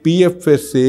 PFSA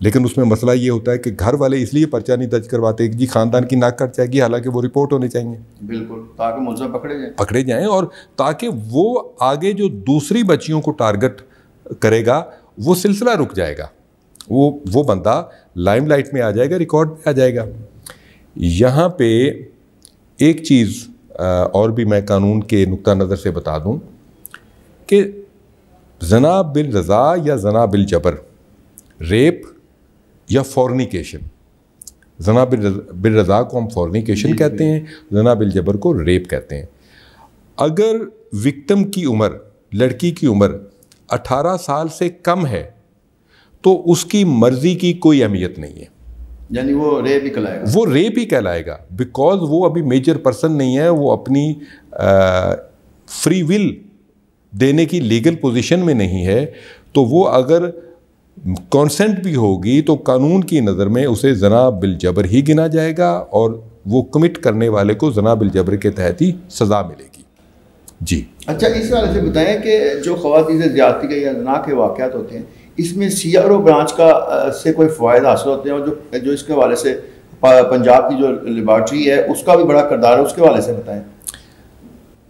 لیکن اس میں مسئلہ یہ ہوتا ہے کہ گھر والے اس لیے پرچہ نہیں درج کرواتے کہ جی خاندان کی ناک کٹ جائے گی، حالانکہ وہ رپورٹ ہونے چاہیے، بالکل، تاکہ ملزم پکڑے جائیں، اور تاکہ وہ آگے جو دوسری بچیوں کو ٹارگٹ کرے گا وہ سلسلہ رک جائے گا، وہ بندہ لائم لائٹ میں آ جائے گا، ریکارڈ پہ آ جائے گا۔ یہاں پہ ایک چیز اور بھی میں قانون کے نقطہ نظر سے بتا دوں کہ زنا بالرضا یا زنا بالجبر، ریپ یا فورنیکیشن، زنا بالرضا کو ہم فورنیکیشن کہتے ہیں، زنا بالجبر کو ریپ کہتے ہیں۔ اگر وکٹم کی عمر، لڑکی کی عمر 18 سال سے کم ہے تو اس کی مرضی کی کوئی اہمیت نہیں ہے، یعنی وہ ریپ ہی کہلائے گا، وہ ریپ ہی کہلائے گا، بیکاز وہ ابھی میجر پرسن نہیں ہے، وہ اپنی فری ول دینے کی لیگل پوزیشن میں نہیں ہے، تو وہ اگر کانسنٹ بھی ہوگی تو قانون کی نظر میں اسے زنا بالجبر ہی گنا جائے گا، اور وہ کمٹ کرنے والے کو زنا بالجبر کے تحت ہی سزا ملے گی۔ جی اچھا، اس حوالے سے بتائیں کہ جو خواتین سے زیادتی کے یا زنا کے واقعات ہوتے ہیں، اس میں سی آر او برانچ کا سے کوئی فوائد حاصل ہوتے ہیں، اور جو اس کے حوالے سے پنجاب کی جو لیبارٹری ہے اس کا بھی بڑا کردار ہے، اس کے حوالے سے بتائیں۔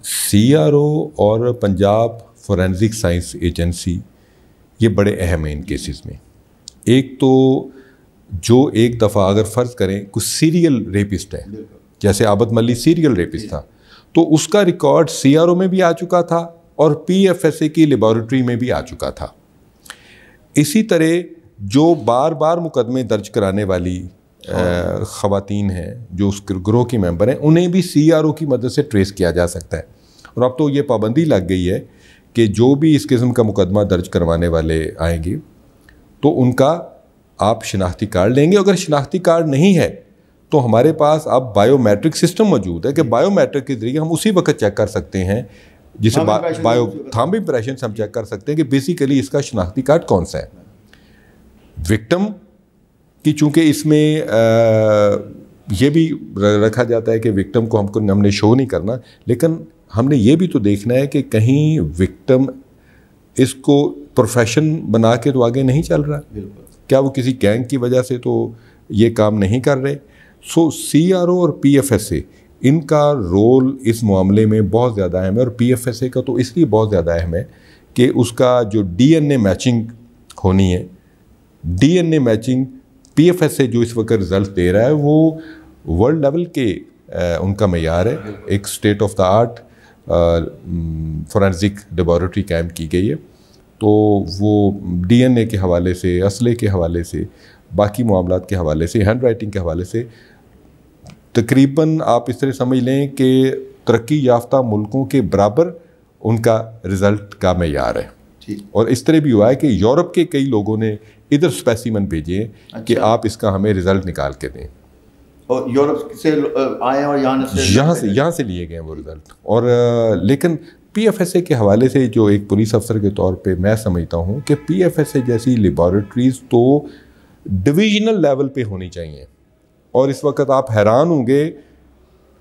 سی آر او اور پنجاب فورینزک سائنس ایجنسی یہ بڑے اہم ہیں ان کیسز میں۔ ایک تو جو ایک دفعہ اگر فرض کریں کچھ سیریل ریپسٹ ہے، جیسے عابد ملی سیریل ریپسٹ تھا، تو اس کا ریکارڈ سی آر او میں بھی آ چکا تھا اور پی ایف ایس اے کی لیبارٹری میں بھی آ چکا تھا۔ اسی طرح جو بار بار مقدمے درج کرانے والی خواتین ہیں جو اس گروہ کی ممبر ہیں، انہیں بھی سی آر او کی مدد سے ٹریس کیا جا سکتا ہے، اور اب تو یہ پابندی لگ گئی ہے کہ جو بھی اس قسم کا مقدمہ درج کروانے والے آئیں گے تو ان کا آپ شناختی کارڈ لیں گے۔ اگر شناختی کارڈ نہیں ہے تو ہمارے پاس اب بایو میٹرک سسٹم موجود ہے کہ بایو میٹرک کے ذریعے ہم اسی وقت چیک کر سکتے ہیں، جسے بایو تھامب امپریشن ہم چیک کر سکتے ہیں کہ بیسیکلی اس کا شناختی کارڈ کون سا ہے۔ وکٹم کی چونکہ اس میں یہ بھی رکھا جاتا ہے کہ وکٹم کو ہم نے شو نہیں کرنا، لیکن ہم نے یہ بھی تو دیکھنا ہے کہ کہیں وکٹم اس کو پروفیشن بنا کے تو آگے نہیں چل رہا، کیا وہ کسی گینگ کی وجہ سے تو یہ کام نہیں کر رہے۔ سو سی آر او اور پی ایف ایس اے ان کا رول اس معاملے میں بہت زیادہ اہم ہے، اور پی ایف ایس اے کا تو اس لیے بہت زیادہ اہم ہے کہ اس کا جو ڈی این اے میچنگ ہونی ہے، D N A matching P F S A جو اس وقت رزلٹ دے رہا ہے وہ ورلڈ لیول کے ان کا معیار ہے، ایک state of the art forensic laboratory قائم کی گئی ہے، تو وہ ڈی این اے کے حوالے سے، اسلحے کے حوالے سے، باقی معاملات کے حوالے سے، ہینڈ رائٹنگ کے حوالے سے تقریباً آپ اس طرح سمجھ لیں کہ ترقی یافتہ ملکوں کے برابر ان کا رزلٹ کا معیار ہے۔ اور اس طرح بھی ہوا ہے کہ یورپ کے کئی لوگوں نے ادھر اسپیسیمن بھیجے کہ آپ اس کا ہمیں رزلٹ نکال کے دیں، اور یورپ سے آئے اور یہاں سے لیے گئے وہ رزلٹ۔ اور لیکن پی ایف ایس اے کے حوالے سے جو ایک پولیس افسر کے طور پہ میں سمجھتا ہوں کہ پی ایف ایس اے جیسی لیبارٹریز تو ڈویژنل لیول پہ ہونی چاہیے، اور اس وقت آپ حیران ہوں گے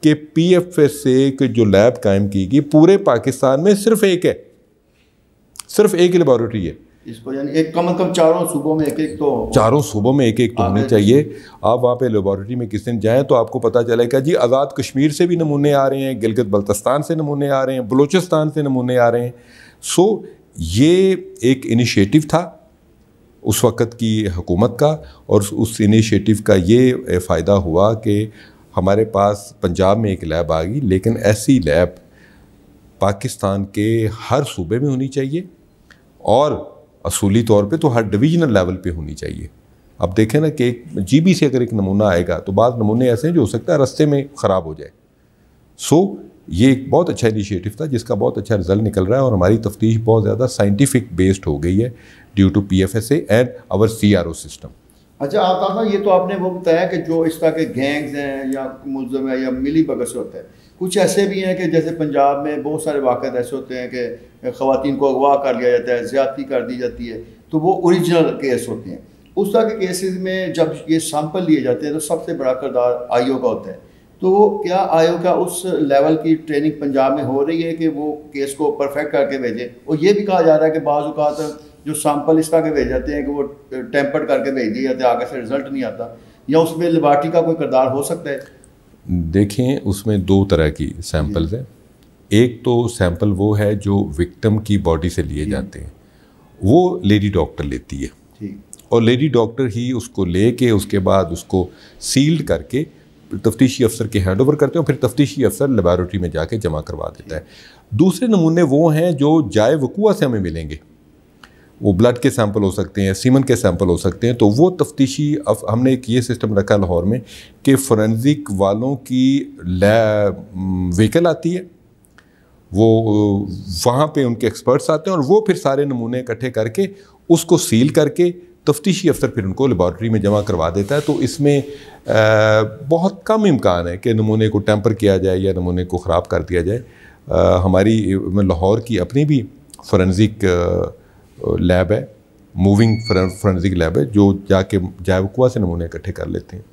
کہ پی ایف ایس اے کی جو لیب قائم کی گئی پورے پاکستان میں صرف ایک ہے، صرف ایک لیبارٹری ہے اس کو، یعنی ایک کم از کم چاروں صوبوں میں ایک تو ہونی چاہیے۔ آپ وہاں پہ لیبارٹری میں کس دن جائیں تو آپ کو پتہ چلے گا جی آزاد کشمیر سے بھی نمونے آ رہے ہیں، گلگت بلتستان سے نمونے آ رہے ہیں، بلوچستان سے نمونے آ رہے ہیں۔ سو یہ ایک انیشیٹو تھا اس وقت کی حکومت کا، اور اس انیشیٹو کا یہ فائدہ ہوا کہ ہمارے پاس پنجاب میں ایک لیب آ گئی، لیکن ایسی لیب پاکستان کے ہر صوبے میں ہونی چاہیے، اور اصولی طور پہ تو ہر ڈویژنل لیول پہ ہونی چاہیے۔ اب دیکھیں نا کہ ایک جی بی سے اگر ایک نمونہ آئے گا تو بعض نمونے ایسے ہیں جو ہو سکتا ہے رستے میں خراب ہو جائے۔ سو یہ ایک بہت اچھا انیشیٹو تھا جس کا بہت اچھا رزلٹ نکل رہا ہے، اور ہماری تفتیش بہت زیادہ سائنٹیفک بیسڈ ہو گئی ہے due to P F S A and our C R O system. اچھا آپ یہ تو آپ نے وہ بتایا کہ جو اس طرح کے گینگز ہیں یا ملزم ہے یا ملی بگت سے ہوتا ہے، کچھ ایسے بھی ہیں کہ جیسے پنجاب میں بہت سارے واقعات ایسے ہوتے ہیں کہ خواتین کو اغوا کر لیا جاتا ہے، زیادتی کر دی جاتی ہے، تو وہ اوریجنل کیس ہوتے ہیں۔ اس طرح کے کیسز میں جب یہ سیمپل لیے جاتے ہیں تو سب سے بڑا کردار آئی او کا ہوتا ہے، تو کیا آئی او کا اس لیول کی ٹریننگ پنجاب میں ہو رہی ہے کہ وہ کیس کو پرفیکٹ کر کے بھیجے؟ اور یہ بھی کہا جا رہا ہے کہ بعض اوقات جو سیمپل اس طرح کے بھیج جاتے ہیں کہ وہ ٹیمپرڈ کر کے بھیج دیے جاتے ہیں, آگے سے رزلٹ نہیں آتا, یا اس میں لیبارٹری کا کوئی کردار ہو سکتا ہے؟ دیکھیں اس میں دو طرح کی سیمپلز ہیں. ایک تو سیمپل وہ ہے جو وکٹم کی باڈی سے لیے جاتے ہیں, وہ لیڈی ڈاکٹر لیتی ہے, اور لیڈی ڈاکٹر ہی اس کو لے کے اس کے بعد اس کو سیلڈ کر کے تفتیشی افسر کے ہینڈ اوور کرتے ہیں, اور پھر تفتیشی افسر لیبارٹری میں جا کے جمع کروا دیتا ہے. دوسرے نمونے وہ ہیں جو جائے وقوع سے ہمیں ملیں گے, وہ بلڈ کے سیمپل ہو سکتے ہیں, سیمن کے سیمپل ہو سکتے ہیں. تو وہ تفتیشی ہم نے ایک یہ سسٹم رکھا لاہور میں کہ فورینزک والوں کی وہیکل آتی ہے, وہ وہاں پہ ان کے ایکسپرٹس آتے ہیں, اور وہ پھر سارے نمونے اکٹھے کر کے اس کو سیل کر کے تفتیشی افسر پھر ان کو لیبارٹری میں جمع کروا دیتا ہے. تو اس میں بہت کم امکان ہے کہ نمونے کو ٹیمپر کیا جائے یا نمونے کو خراب کر دیا جائے. ہماری لاہور کی اپنی بھی فورینزک لیب ہے, موونگ فورینزک لیب ہے, جو جا کے جائے وقوع سے نمونے اکٹھے کر لیتے ہیں.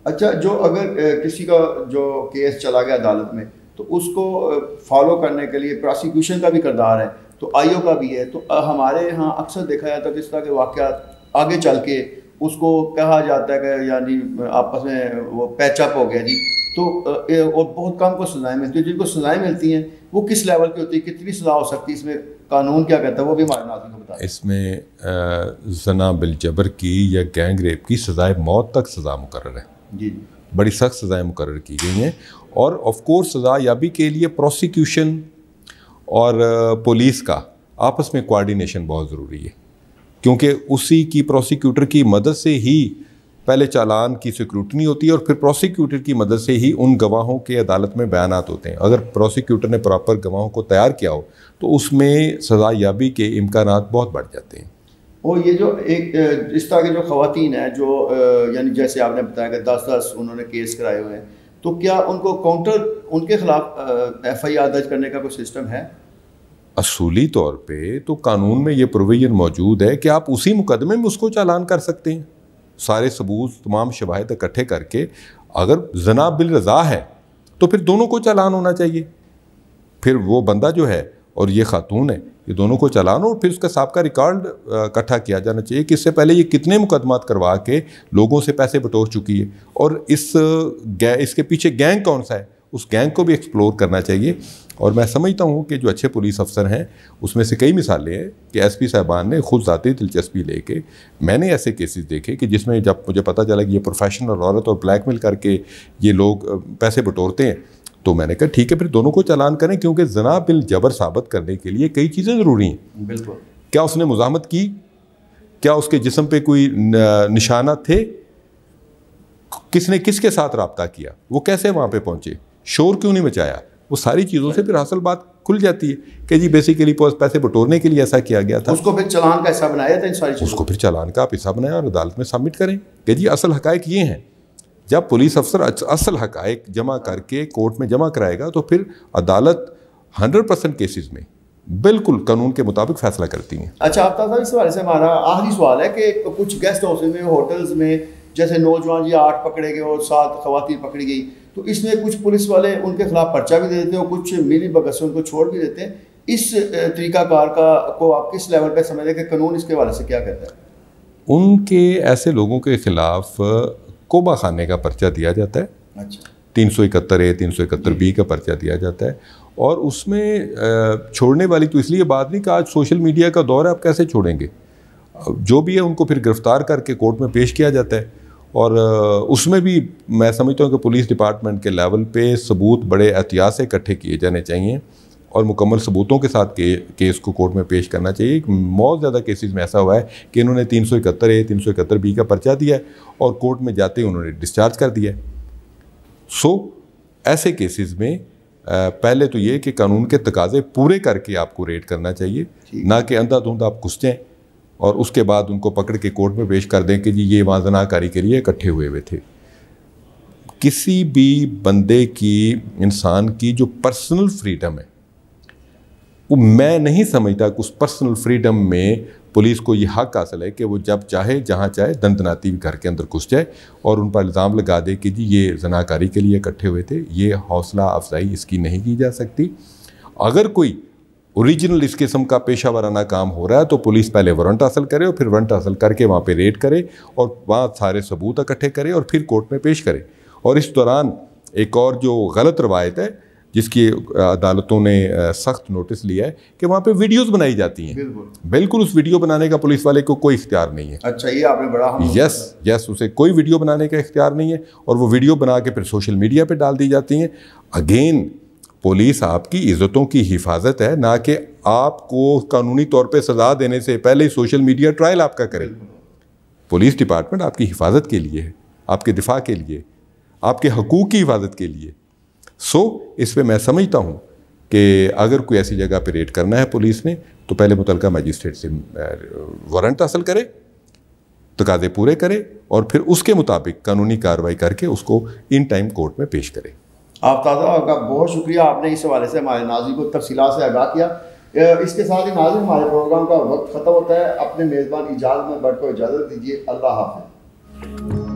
اچھا, جو اگر کسی کا جو کیس چلا گیا عدالت میں تو اس کو فالو کرنے کے لیے پراسیکیوشن کا بھی کردار ہے, تو آئی او کا بھی ہے. تو ہمارے یہاں اکثر دیکھا جاتا ہے کہ اس طرح کے واقعات آگے چل کے اس کو کہا جاتا ہے کہ یعنی آپس میں وہ پیچ اپ ہو گیا جی, تو اور بہت کم کو سزائیں ملتی ہیں. جن کو سزائیں ملتی ہیں وہ کس لیول کی ہوتی ہے, کتنی سزا ہو سکتی ہے, اس میں قانون کیا کہتا ہے, وہ بھی ہمارے ناظرین کو بتائیں. اس میں زنا بالجبر کی یا گینگ ریپ کی سزائے موت تک سزا مقرر ہے. جی, بڑی سخت سزائیں مقرر کی گئی ہیں, اور آف کورس سزا یابی کے لیے پروسیکیوشن اور پولیس کا آپس میں کوارڈینیشن بہت ضروری ہے, کیونکہ اسی کی پروسیکیوٹر کی مدد سے ہی پہلے چالان کی سکروٹنی ہوتی ہے, اور پھر پروسیکیوٹر کی مدد سے ہی ان گواہوں کے عدالت میں بیانات ہوتے ہیں. اگر پروسیکیوٹر نے پراپر گواہوں کو تیار کیا ہو تو اس میں سزا یابی کے امکانات بہت بڑھ جاتے ہیں. اور یہ جو ایک اس طرح کے جو خواتین ہیں جو یعنی جیسے آپ نے بتایا کہ 10 انہوں نے کیس کرائے ہوئے ہیں, تو کیا ان کو کاؤنٹر ان کے خلاف ایف آئی آر درج کرنے کا کوئی سسٹم ہے؟ اصولی طور پہ تو قانون میں یہ پروویژن موجود ہے کہ آپ اسی مقدمے میں اس کو چالان کر سکتے ہیں, سارے ثبوت تمام شواہد اکٹھے کر کے. اگر زنا بالرضا ہے تو پھر دونوں کو چالان ہونا چاہیے, پھر وہ بندہ جو ہے اور یہ خاتون ہے, یہ دونوں کو چالان ہو, اور پھر اس کا سابقہ ریکارڈ اکٹھا کیا جانا چاہیے کہ اس سے پہلے یہ کتنے مقدمات کروا کے لوگوں سے پیسے بٹور چکی ہے, اور اس کے پیچھے گینگ کون سا ہے, اس گینگ کو بھی ایکسپلور کرنا چاہیے. اور میں سمجھتا ہوں کہ جو اچھے پولیس افسر ہیں اس میں سے کئی مثالیں ہیں کہ ایس پی صاحبان نے خود ذاتی دلچسپی لے کے, میں نے ایسے کیسز دیکھے کہ جس میں جب مجھے پتہ چلا کہ یہ پروفیشنل عورت اور بلیک میل کر کے یہ لوگ پیسے بٹورتے ہیں, تو میں نے کہا ٹھیک ہے پھر دونوں کو چالان کریں, کیونکہ زنا بالجبر ثابت کرنے کے لیے کئی چیزیں ضروری ہیں. بالکل. کیا اس نے مزاحمت کی, کیا اس کے جسم پہ کوئی نشانات تھے, کس نے کس کے ساتھ رابطہ کیا, وہ کیسے وہاں پہ پہنچے, شور کیوں نہیں مچایا, وہ ساری چیزوں سے پھر اصل بات کھل جاتی ہے کہ جی بیسیکلی پیسے بٹورنے کے لیے ایسا کیا گیا تھا. اس کو پھر چالان کا حصہ بنایا تھا, ان ساری چیزوں اس کو پھر چالان کا آپ حصہ بنایا اور عدالت میں سبمٹ کریں کہ جی اصل حقائق یہ ہیں. جب پولیس افسر اصل حقائق جمع کر کے کورٹ میں جمع کرائے گا تو پھر عدالت 100% کیسز میں بالکل قانون کے مطابق فیصلہ کرتی ہیں. اچھا آفتاب صاحب, اس حوالے سے ہمارا آخری سوال ہے کہ کچھ گیسٹ ہاؤس میں, ہوٹلز میں, جیسے نوجوان جی 8 پکڑے گئے اور 7 خواتین پکڑی گئی, تو اس میں کچھ پولیس والے ان کے خلاف پرچہ بھی دے دیتے ہیں اور کچھ ملی بگت سے ان کو چھوڑ بھی دیتے ہیں. اس طریقہ کار کو آپ کس لیول پہ سمجھتے ہیں کہ قانون اس کے حوالے سے کیا کہتا ہے؟ ان کے ایسے لوگوں کے خلاف کوبہ خانے کا پرچہ دیا جاتا ہے. اچھا. 371A 371B کا پرچہ دیا جاتا ہے, اور اس میں چھوڑنے والی تو اس لیے بات نہیں کہ آج سوشل میڈیا کا دور ہے, آپ کیسے چھوڑیں گے, جو بھی ہے ان کو پھر گرفتار کر کے کورٹ میں پیش کیا جاتا ہے. اور اس میں بھی میں سمجھتا ہوں کہ پولیس ڈپارٹمنٹ کے لیول پہ ثبوت بڑے احتیاط سے اکٹھے کیے جانے چاہیے اور مکمل ثبوتوں کے ساتھ کیس کو کورٹ میں پیش کرنا چاہیے. بہت زیادہ کیسز میں ایسا ہوا ہے کہ انہوں نے 371A 371B کا پرچہ دیا ہے اور کورٹ میں جاتے ہی انہوں نے ڈسچارج کر دیا ہے. ایسے کیسز میں پہلے تو یہ کہ قانون کے تقاضے پورے کر کے آپ کو ریڈ کرنا چاہیے, نہ کہ اندھا دھند آپ گھس جائیں اور اس کے بعد ان کو پکڑ کے کورٹ میں پیش کر دیں کہ جی یہ وہاں زناکاری کے لیے اکٹھے ہوئے تھے. کسی بھی بندے کی, انسان کی جو پرسنل فریڈم ہے, وہ میں نہیں سمجھتا کہ اس پرسنل فریڈم میں پولیس کو یہ حق حاصل ہے کہ وہ جب چاہے جہاں چاہے دندناتی بھی گھر کے اندر گھس جائے اور ان پر الزام لگا دے کہ جی یہ زناکاری کے لیے اکٹھے ہوئے تھے. یہ حوصلہ افزائی اس کی نہیں کی جا سکتی. اگر کوئی اوریجنل اس قسم کا پیشہ ورانہ کام ہو رہا ہے تو پولیس پہلے وارنٹ حاصل کرے اور پھر وارنٹ حاصل کر کے وہاں پہ ریڈ کرے اور وہاں سارے ثبوت اکٹھے کرے اور پھر کورٹ میں پیش کرے. اور اس دوران ایک اور جو غلط روایت ہے جس کی عدالتوں نے سخت نوٹس لیا ہے کہ وہاں پہ ویڈیوز بنائی جاتی ہیں. بالکل اس ویڈیو بنانے کا پولیس والے کو کوئی اختیار نہیں ہے. اچھا یہ آپ نے بڑا یس اسے کوئی ویڈیو بنانے کا اختیار نہیں ہے اور وہ ویڈیو بنا کے پھر سوشل میڈیا پہ ڈال دی جاتی ہیں. اگین پولیس آپ کی عزتوں کی حفاظت ہے، نہ کہ آپ کو قانونی طور پہ سزا دینے سے پہلے ہی سوشل میڈیا ٹرائل آپ کا کرے. پولیس ڈپارٹمنٹ آپ کی حفاظت کے لیے ہے، آپ کے دفاع کے لیے، آپ کے حقوق کی حفاظت کے لیے. اس پہ میں سمجھتا ہوں کہ اگر کوئی ایسی جگہ پہ ریڈ کرنا ہے پولیس نے تو پہلے متعلقہ مجسٹریٹ سے وارنٹ حاصل کرے، تقاضے پورے کرے اور پھر اس کے مطابق قانونی کارروائی کر کے اس کو ان ٹائم کورٹ میں پیش کرے. آفتاب صاحب کا بہت شکریہ، آپ نے اس حوالے سے ہمارے ناظرین کو تفصیلات سے آگاہ کیا. اس کے ساتھ ہی ناظرین ہمارے پروگرام کا وقت ختم ہوتا ہے. اپنے میزبان اجازت میں بڑھ کو اجازت دیجیے. اللہ حافظ.